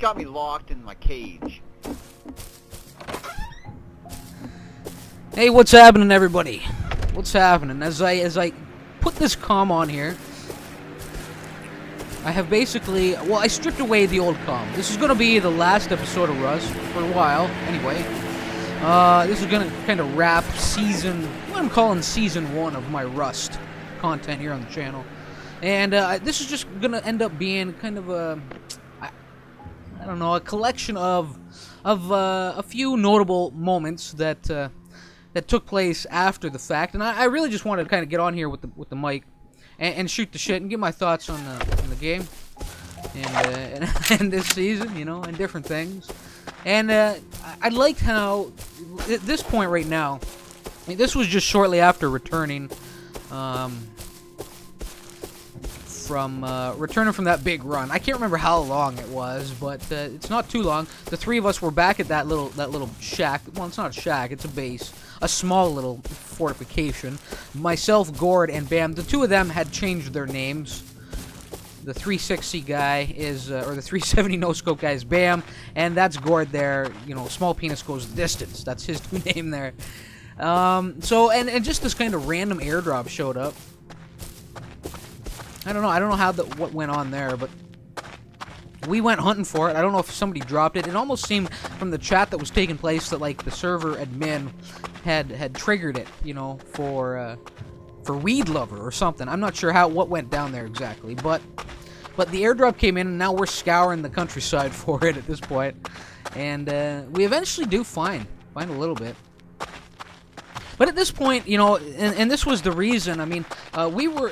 got me locked in my cage. Hey, what's happening, everybody? What's happening? As I put this comm on here, I have basically, well, I stripped away the old comm. This is going to be the last episode of Rust for a while, anyway. This is going to kind of wrap what I'm calling season 1 of my Rust content here on the channel. And this is just going to end up being kind of I don't know, a collection of a few notable moments that took place after the fact. And I really just wanted to kind of get on here with the mic and shoot the shit and give my thoughts on the game and this season, you know, and different things. And I liked how at this point right now, this was just shortly after returning from that big run. I can't remember how long it was, but it's not too long. The three of us were back at that little shack. Well, it's not a shack; it's a base, a small little fortification. Myself, GOURD, and BAM. The two of them had changed their names. The 360 guy is, or the 370 no scope guy is BAM, and that's GOURD there. You know, small penis goes the distance. That's his new name there. So and just this kind of random airdrop showed up. I don't know how what went on there, but we went hunting for it. I don't know if somebody dropped it. It almost seemed from the chat that was taking place that like the server admin had triggered it, you know, for Weed Lover or something. I'm not sure what went down there exactly, but the airdrop came in, and now we're scouring the countryside for it at this point, and we eventually do find a little bit. But at this point, you know, and this was the reason. I mean, we were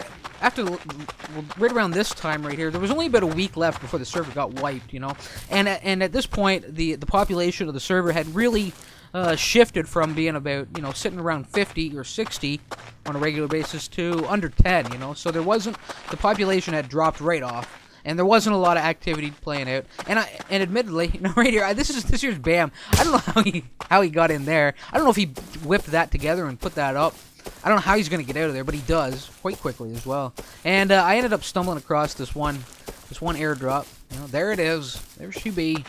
right around this time right here. There was only about a week left before the server got wiped, you know, and at this point, the population of the server had really shifted from being about, you know, sitting around 50 or 60 on a regular basis to under 10, you know. So the population had dropped right off, and there wasn't a lot of activity playing out. And admittedly, you know, right here, this here's BAM. I don't know how he got in there. I don't know if he whipped that together and put that up. I don't know how he's gonna get out of there, but he does quite quickly as well. And I ended up stumbling across this one airdrop. You know, there it is. There she be.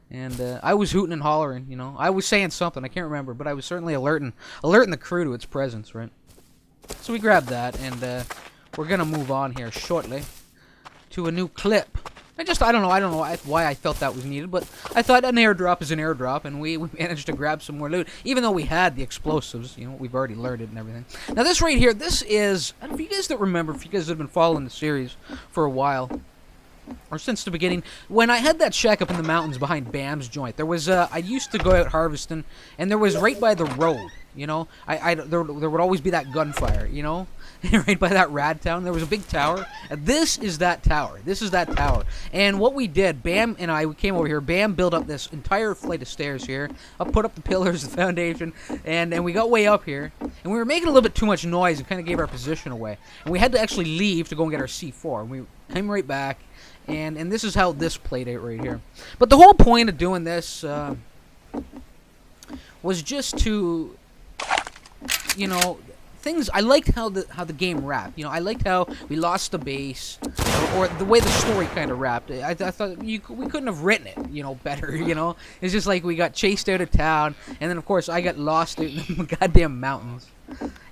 And I was hooting and hollering, you know. I was saying something, I can't remember, but I was certainly alerting the crew to its presence, right? So we grabbed that, and we're gonna move on here shortly to a new clip. I don't know why I felt that was needed, but I thought an airdrop is an airdrop, and we managed to grab some more loot, even though we had the explosives. You know, we've already learned it and everything. Now this right here, this is, I don't know if you guys don't remember, if you guys have been following the series for a while, or since the beginning, when I had that shack up in the mountains behind BAM's joint, there was, I used to go out harvesting, and there was right by the road, you know, there would always be that gunfire, you know, right by that rad town, there was a big tower, and this is that tower, and what we did, BAM and we came over here, BAM built up this entire flight of stairs here, put up the pillars, the foundation, and we got way up here, and we were making a little bit too much noise and kind of gave our position away, and we had to actually leave to go and get our C4, and we came right back. And this is how this played out right here. But the whole point of doing this was just to, you know, things. I liked how the game wrapped. You know, I liked how we lost the base, or the way the story kind of wrapped. I thought we couldn't have written it, you know, better. You know, it's just like we got chased out of town, and then of course I got lost in the goddamn mountains.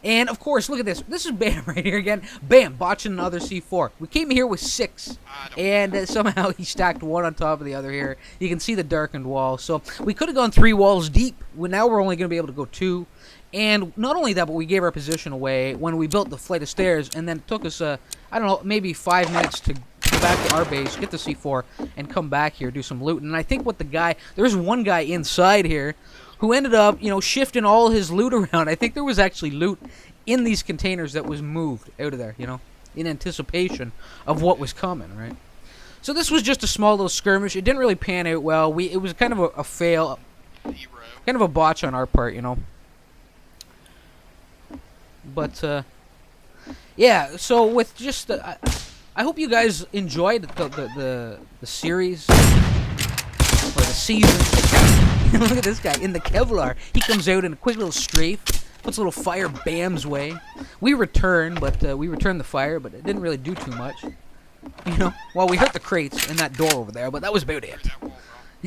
And, of course, look at this. This is BAM right here again. BAM, botching another C4. We came here with 6, and somehow he stacked one on top of the other here. You can see the darkened wall. So we could have gone 3 walls deep. Now we're only going to be able to go 2. And not only that, but we gave our position away when we built the flight of stairs, and then it took us, I don't know, maybe 5 minutes to go back to our base, get the C4, and come back here, do some loot. And I think there's one guy inside here who ended up, you know, shifting all his loot around. I think there was actually loot in these containers that was moved out of there, you know, in anticipation of what was coming, right? So this was just a small little skirmish. It didn't really pan out well. It was kind of a fail, kind of a botch on our part, you know. But, yeah, so with just, I hope you guys enjoyed the series, or the season. Look at this guy in the Kevlar. He comes out in a quick little strafe, puts a little fire BAM's way. We returned, but we returned the fire, but it didn't really do too much. You know, well, we hurt the crates in that door over there, but that was about it.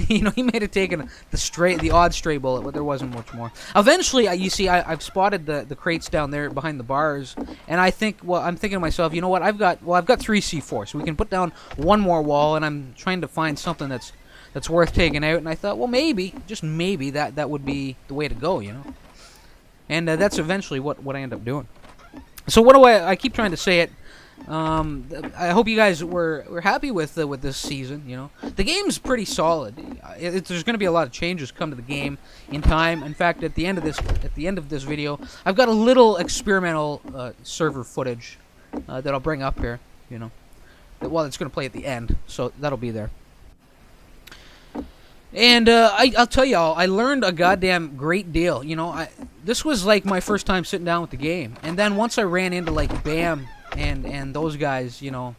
You know, he may have taken the odd stray bullet, but there wasn't much more. Eventually, you see, I've spotted the crates down there behind the bars, and I'm thinking to myself, you know what? I've got 3 C4, so we can put down one more wall, and I'm trying to find something that's worth taking out. And I thought, well, maybe, just maybe, that would be the way to go, you know. And that's eventually what I end up doing. So what do I keep trying to say it. I hope you guys were happy with this season. You know, the game's pretty solid. There's going to be a lot of changes come to the game in time. In fact, at the end of this video, I've got a little experimental server footage that I'll bring up here. You know, well, it's going to play at the end, so that'll be there. And I'll tell y'all, I learned a goddamn great deal. You know, this was like my first time sitting down with the game, and then once I ran into like BAM and those guys, you know,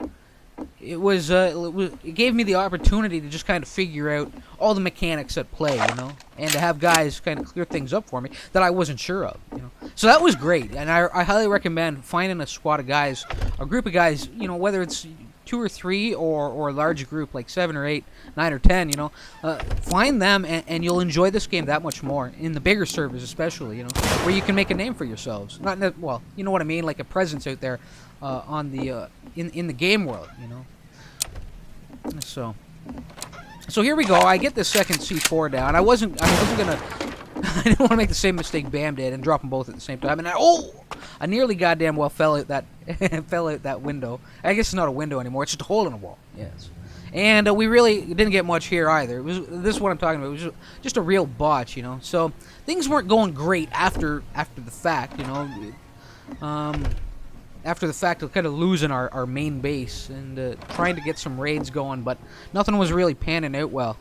it gave me the opportunity to just kind of figure out all the mechanics at play, you know, and to have guys kind of clear things up for me that I wasn't sure of, you know. So that was great, and I highly recommend finding a squad of guys, a group of guys, you know, whether it's 2 or 3 or a large group like 7 or 8, 9 or 10, you know, find them and you'll enjoy this game that much more, in the bigger servers especially, you know, where you can make a name for yourselves. Well, you know what I mean, like a presence out there on the in the game world, you know. So here we go. I get the second C4 down. I wasn't gonna I didn't want to make the same mistake BAM did and drop them both at the same time. And I nearly goddamn well fell out that window. I guess it's not a window anymore. It's just a hole in the wall. Yes. And we really didn't get much here either. This is what I'm talking about. It was just a real botch, you know. So things weren't going great after the fact, you know. After the fact of kind of losing our main base and trying to get some raids going, but nothing was really panning out well.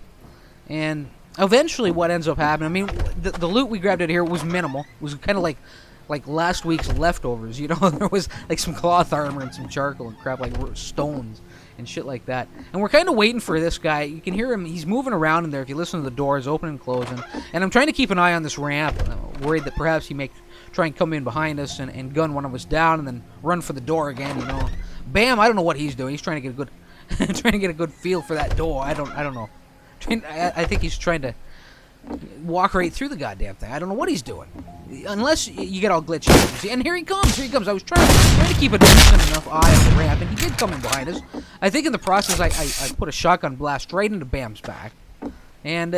And eventually what ends up happening, I mean, the loot we grabbed out here was minimal. It was kind of like last week's leftovers, you know. There was like some cloth armor and some charcoal and crap, like stones and shit like that. And we're kind of waiting for this guy. You can hear him. He's moving around in there if you listen to the doors opening and closing. And I'm trying to keep an eye on this ramp, worried that perhaps he may try and come in behind us and gun one of us down and then run for the door again, you know. BAM, I don't know what he's doing. He's trying to get a good feel for that door. I don't know. I think he's trying to walk right through the goddamn thing. I don't know what he's doing. Unless you get all glitchy. And here he comes. I was trying to keep a decent enough eye on the ramp, and he did come in behind us. I think in the process I put a shotgun blast right into BAM's back. And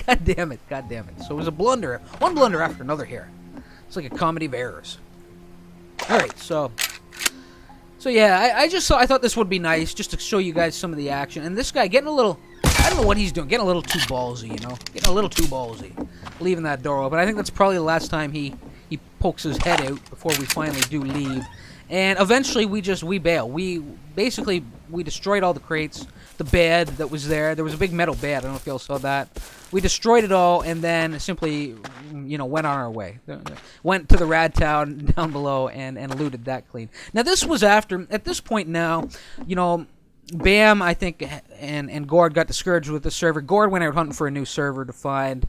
god damn it. So it was a blunder. One blunder after another here. It's like a comedy of errors. Alright, so yeah, I thought this would be nice just to show you guys some of the action. And this guy getting a little, I don't know what he's doing, getting a little too ballsy, you know? Getting a little too ballsy. Leaving that door open. I think that's probably the last time he pokes his head out before we finally do leave. And eventually we bail. We destroyed all the crates, the bed that was there. There was a big metal bed. I don't know if y'all saw that. We destroyed it all and then simply, you know, went on our way. Went to the rad town down below and looted that clean. Now this was after, at this point now, you know, BAM, I think, and GOURD got discouraged with the server. GOURD went out hunting for a new server to find,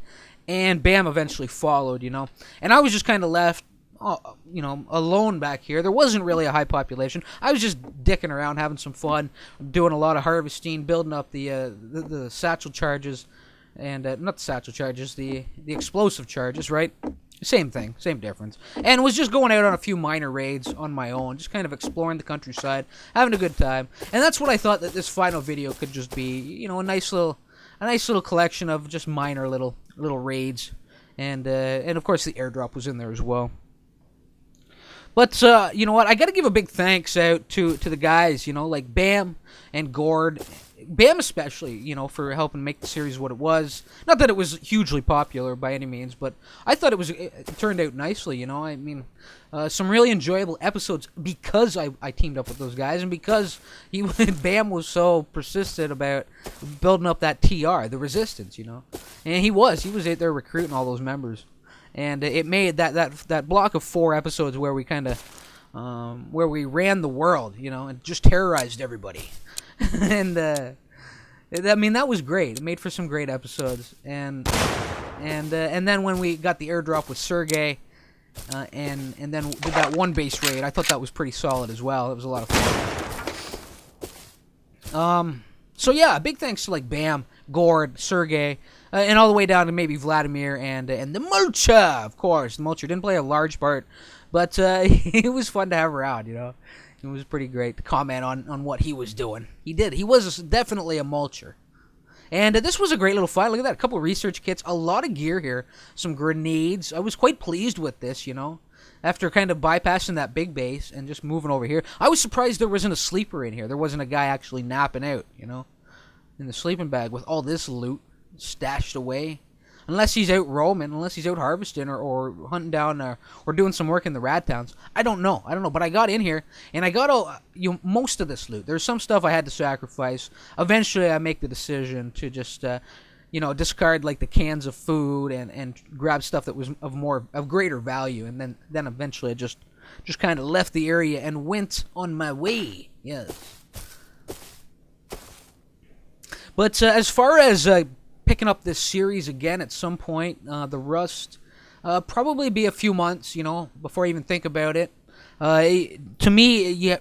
and BAM eventually followed, you know. And I was just kind of left, you know, alone back here. There wasn't really a high population. I was just dicking around, having some fun, doing a lot of harvesting, building up the satchel charges, and not the satchel charges, the explosive charges, right? Same thing, same difference. And was just going out on a few minor raids on my own, just kind of exploring the countryside, having a good time. And that's what I thought that this final video could just be, you know, a nice little collection of just minor little raids. And of course the airdrop was in there as well. But, you know what, I gotta give a big thanks out to the guys, you know, like BAM and GOURD. BAM especially, you know, for helping make the series what it was. Not that it was hugely popular by any means, but I thought it turned out nicely, you know. I mean, some really enjoyable episodes because I teamed up with those guys and because BAM was so persistent about building up that TR, the resistance, you know. And he was out there recruiting all those members. And it made that block of 4 episodes where we kind of, where we ran the world, you know, and just terrorized everybody. And I mean, that was great. It made for some great episodes. And then when we got the airdrop with SERGEI, and then did that one base raid, I thought that was pretty solid as well. It was a lot of fun. So yeah, big thanks to like Bam, GOURD, SERGEI, and all the way down to maybe Vladimir and the MULCHER, of course. The MULCHER didn't play a large part, but it was fun to have around, you know. It was pretty great to comment on what he was doing. He did. He was definitely a MULCHER. And this was a great little fight. Look at that. A couple of research kits. A lot of gear here. Some grenades. I was quite pleased with this, you know. After kind of bypassing that big base and just moving over here. I was surprised there wasn't a sleeper in here. There wasn't a guy actually napping out, you know. In the sleeping bag with all this loot stashed away. Unless he's out roaming. Unless he's out harvesting or hunting down or doing some work in the rad towns. I don't know. But I got in here and I got most of this loot. There's some stuff I had to sacrifice. Eventually I make the decision to just discard like the cans of food and grab stuff that was of greater value, and then eventually I just kind of left the area and went on my way. Yes. But as far as picking up this series again at some point, the Rust, probably be a few months, you know, before I even think about it. To me,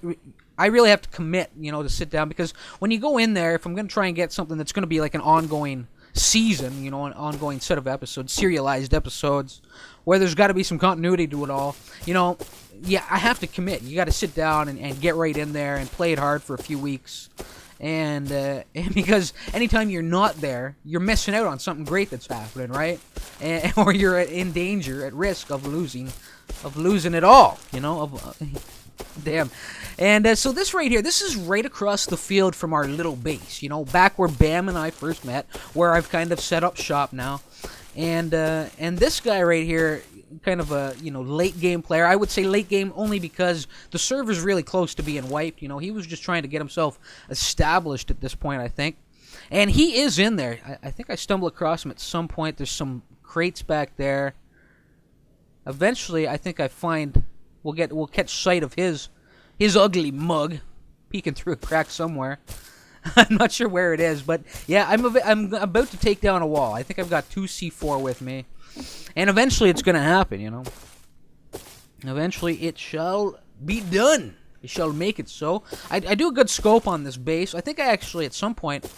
I really have to commit, you know, to sit down, because when you go in there, if I'm going to try and get something that's going to be like an ongoing season, you know, an ongoing set of episodes, serialized episodes, where there's got to be some continuity to it all, you know, yeah, I have to commit. You got to sit down and get right in there and play it hard for a few weeks. And because anytime you're not there, you're missing out on something great that's happening, right? Or you're in danger, at risk of losing it all, you know? Damn. And so this right here, this is right across the field from our little base, you know, back where Bam and I first met, where I've kind of set up shop now. And this guy right here, kind of a, you know, late game player. I would say late game only because the server's really close to being wiped. You know, he was just trying to get himself established at this point, I think. And he is in there. I think I stumbled across him at some point. There's some crates back there. Eventually, I think we'll catch sight of his ugly mug peeking through a crack somewhere. I'm not sure where it is, but yeah, I'm about to take down a wall. I think I've got 2 C4 with me. And eventually it's going to happen, you know. Eventually it shall be done. It shall make it so. I do a good scope on this base. I think I actually, at some point,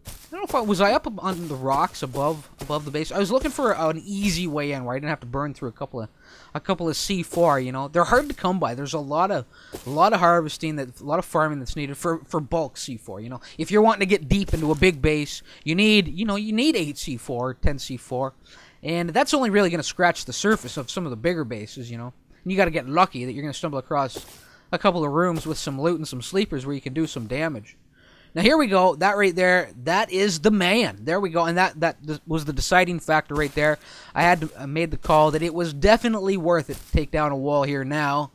I don't know if was I up on the rocks above the base. I was looking for an easy way in where I didn't have to burn through a couple of C4, you know. They're hard to come by. There's a lot of harvesting, a lot of farming that's needed for bulk C4, you know. If you're wanting to get deep into a big base, you need 8 C4, 10 C4. And that's only really going to scratch the surface of some of the bigger bases, you know. And you got to get lucky that you're going to stumble across a couple of rooms with some loot and some sleepers where you can do some damage. Now here we go. That right there, that is the man. There we go. And that was the deciding factor right there. I made the call that it was definitely worth it to take down a wall here now.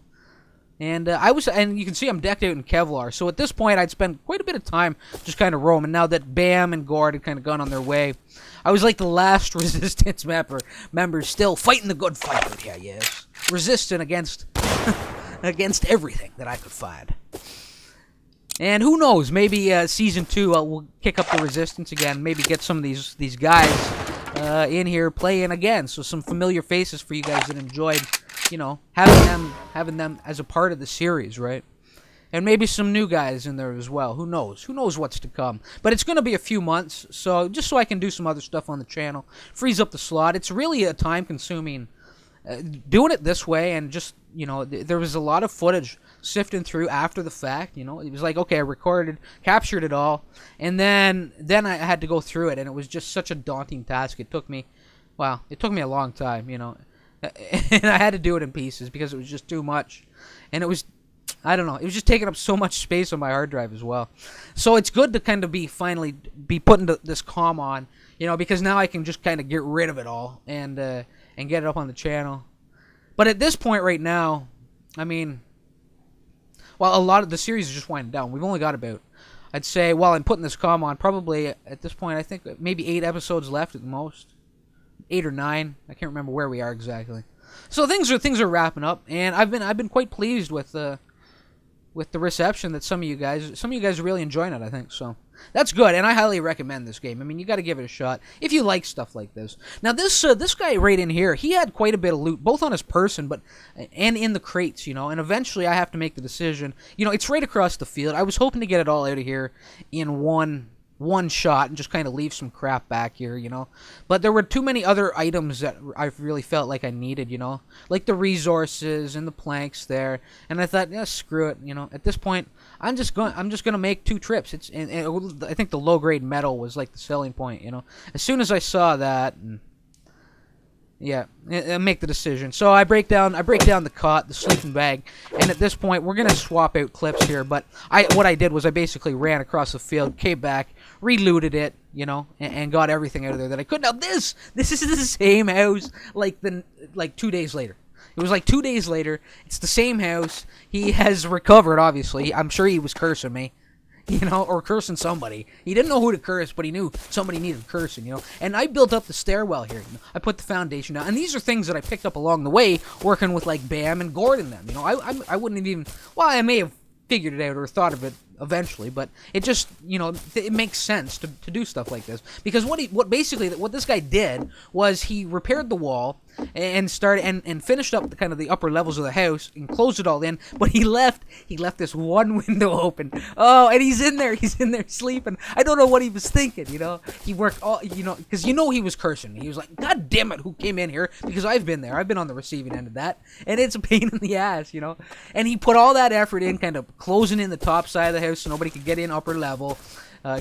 And and you can see I'm decked out in Kevlar. So at this point, I'd spend quite a bit of time just kind of roaming. Now that Bam and GOURD had kind of gone on their way, I was like the last Resistance member still fighting the good fight out here, yes. Resisting against everything that I could find. And who knows, maybe Season 2 we'll kick up the Resistance again. Maybe get some of these guys in here playing again. So some familiar faces for you guys that enjoyed, you know, having them as a part of the series, right? And maybe some new guys in there as well. Who knows? Who knows what's to come? But it's going to be a few months, so just so I can do some other stuff on the channel. Frees up the slot. It's really a time-consuming doing it this way, and just, you know, there was a lot of footage sifting through after the fact, you know. It was like, okay, I captured it all, and then I had to go through it, and it was just such a daunting task. It took me a long time, you know. And I had to do it in pieces because it was just too much. And it was, I don't know, it was just taking up so much space on my hard drive as well. So it's good to kind of finally be putting this comm on, you know, because now I can just kind of get rid of it all and get it up on the channel. But at this point right now, I mean, well, a lot of the series is just winding down. We've only got about, I'd say, while I'm putting this comm on, probably at this point, I think maybe 8 episodes left at the most. 8 or 9. I can't remember where we are exactly. So things are wrapping up, and I've been quite pleased with the reception that some of you guys are really enjoying it, I think. So that's good, and I highly recommend this game. I mean, you got to give it a shot if you like stuff like this. Now this guy right in here, he had quite a bit of loot, both on his person and in the crates, you know. And eventually I have to make the decision. You know, it's right across the field. I was hoping to get it all out of here in one one shot and just kind of leave some crap back here, you know. But there were too many other items that I really felt like I needed, you know, like the resources and the planks there. And I thought, yeah, screw it, you know. At this point, I'm just gonna make 2 trips. And I think the low grade metal was like the selling point, you know. As soon as I saw that. Yeah, and make the decision. So I break down the cot, the sleeping bag, and at this point we're gonna swap out clips here. But what I did was I basically ran across the field, came back, relooted it, you know, and got everything out of there that I could. Now this is the same house like 2 days later. It was like 2 days later. It's the same house. He has recovered, obviously. I'm sure he was cursing me. You know, or cursing somebody. He didn't know who to curse, but he knew somebody needed cursing, you know. And I built up the stairwell here. You know? I put the foundation down. And these are things that I picked up along the way, working with, like, BAM and GOURD in them. You know, I wouldn't have even... Well, I may have figured it out or thought of it eventually, but it just, you know, it makes sense to do stuff like this. Because what this guy did was he repaired the wall and started and finished up the upper levels of the house and closed it all in, but he left this one window open. Oh, and he's in there sleeping. I don't know what he was thinking, you know. He worked all, you know, because you know he was cursing. He was like, God damn it, who came in here? Because I've been there. I've been on the receiving end of that, and it's a pain in the ass, you know. And he put all that effort in, kind of closing in the top side of the house so nobody could get in upper level,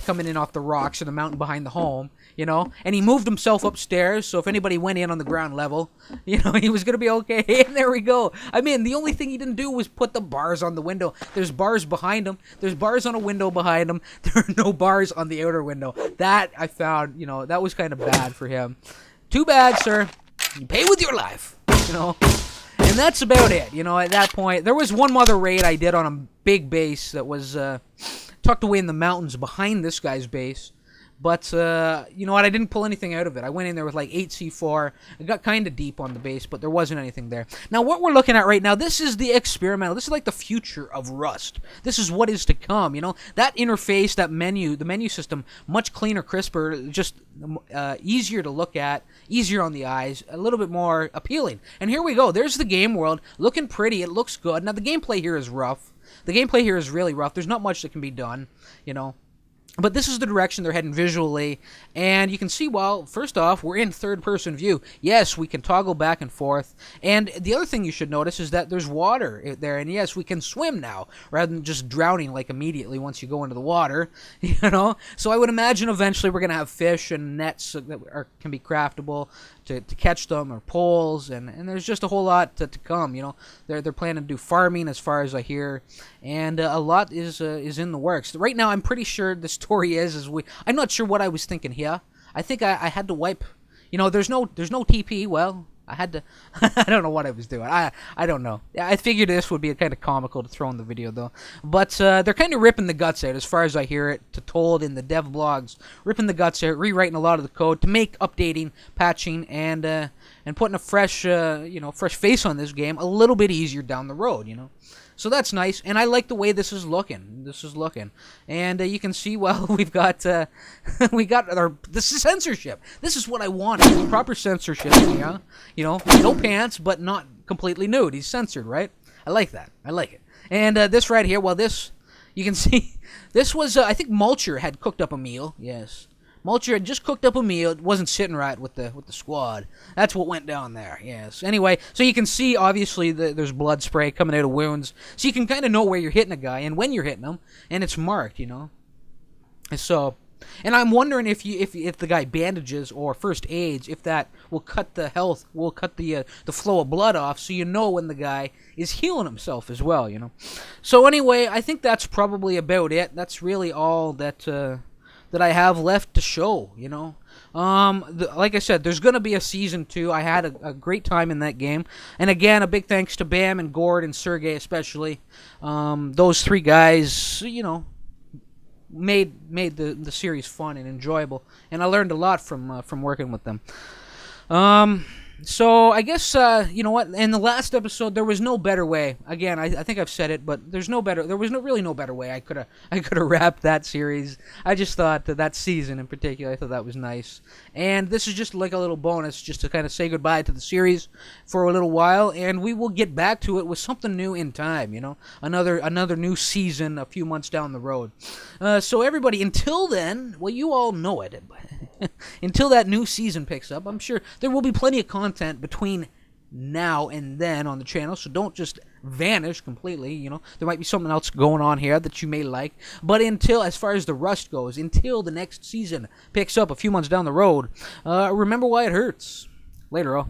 coming in off the rocks in the mountain behind the home, you know. And he moved himself upstairs, so if anybody went in on the ground level, you know, he was gonna be okay. And there we go. I mean, the only thing he didn't do was put the bars on the window. There's bars behind him. There's bars on a window behind him. There are no bars on the outer window. That I found, you know, that was kind of bad for him. Too bad, sir. You pay with your life, you know. And that's about it, you know. At that point, there was one other raid I did on a big base that was tucked away in the mountains behind this guy's base. But, you know what, I didn't pull anything out of it. I went in there with like 8C4. It got kind of deep on the base, but there wasn't anything there. Now, what we're looking at right now, this is the experimental. This is like the future of Rust. This is what is to come, you know. That interface, that menu, the menu system, much cleaner, crisper, just easier to look at, easier on the eyes, a little bit more appealing. And here we go. There's the game world, looking pretty. It looks good. Now, the gameplay here is rough. The gameplay here is really rough. There's not much that can be done, you know. But this is the direction they're heading visually, and you can see, well, first off, we're in third-person view. Yes, we can toggle back and forth, and the other thing you should notice is that there's water there, and yes, we can swim now, rather than just drowning, like, immediately once you go into the water, you know? So I would imagine eventually we're going to have fish and nets that can be craftable to catch them, or poles, and there's just a whole lot to come, you know? They're planning to do farming, as far as I hear, and a lot is in the works. Right now, I'm pretty sure the story is I'm not sure what I was thinking here. I think I had to wipe. You know, there's no TP. Well, I had to. I don't know what I was doing. I don't know. I figured this would be kind of comical to throw in the video though. But they're kind of ripping the guts out, as far as I hear it. Told in the dev blogs, ripping the guts out, rewriting a lot of the code to make updating, patching, and putting a fresh fresh face on this game a little bit easier down the road. You know. So that's nice, and I like the way this is looking. And you can see, well, we've got this is censorship. This is what I want. Proper censorship. Yeah, you know, no pants, but not completely nude. He's censored, right? I like that. I like it. And this right here, well, this you can see. This was I think MULCHER had cooked up a meal. Yes. MULCHER had just cooked up a meal. It wasn't sitting right with the squad. That's what went down there. Yes. Anyway, so you can see obviously there's blood spray coming out of wounds, so you can kind of know where you're hitting a guy and when you're hitting him, and it's marked, you know. So, and I'm wondering if the guy bandages or first aids, if that will cut the health, will cut the flow of blood off, so you know when the guy is healing himself as well, you know. So anyway, I think that's probably about it. That's really all that I have left to show, you know. Like I said, there's going to be a Season 2. I had a great time in that game. And again, a big thanks to BAM and GOURD and SERGEI especially. Those 3 guys, you know, made the series fun and enjoyable. And I learned a lot from working with them. So I guess you know what? In the last episode, there was no better way. Again, I think I've said it, but there was no really no better way. I could have wrapped that series. I just thought that season in particular, I thought that was nice. And this is just like a little bonus, just to kind of say goodbye to the series for a little while, and we will get back to it with something new in time. You know, another new season a few months down the road. So everybody, until then, well, you all know it. Until that new season picks up, I'm sure there will be plenty of content between now and then on the channel, so don't just vanish completely. You know, there might be something else going on here that you may like, but until, as far as the Rust goes, until the next season picks up a few months down the road, remember why it hurts. Later, all.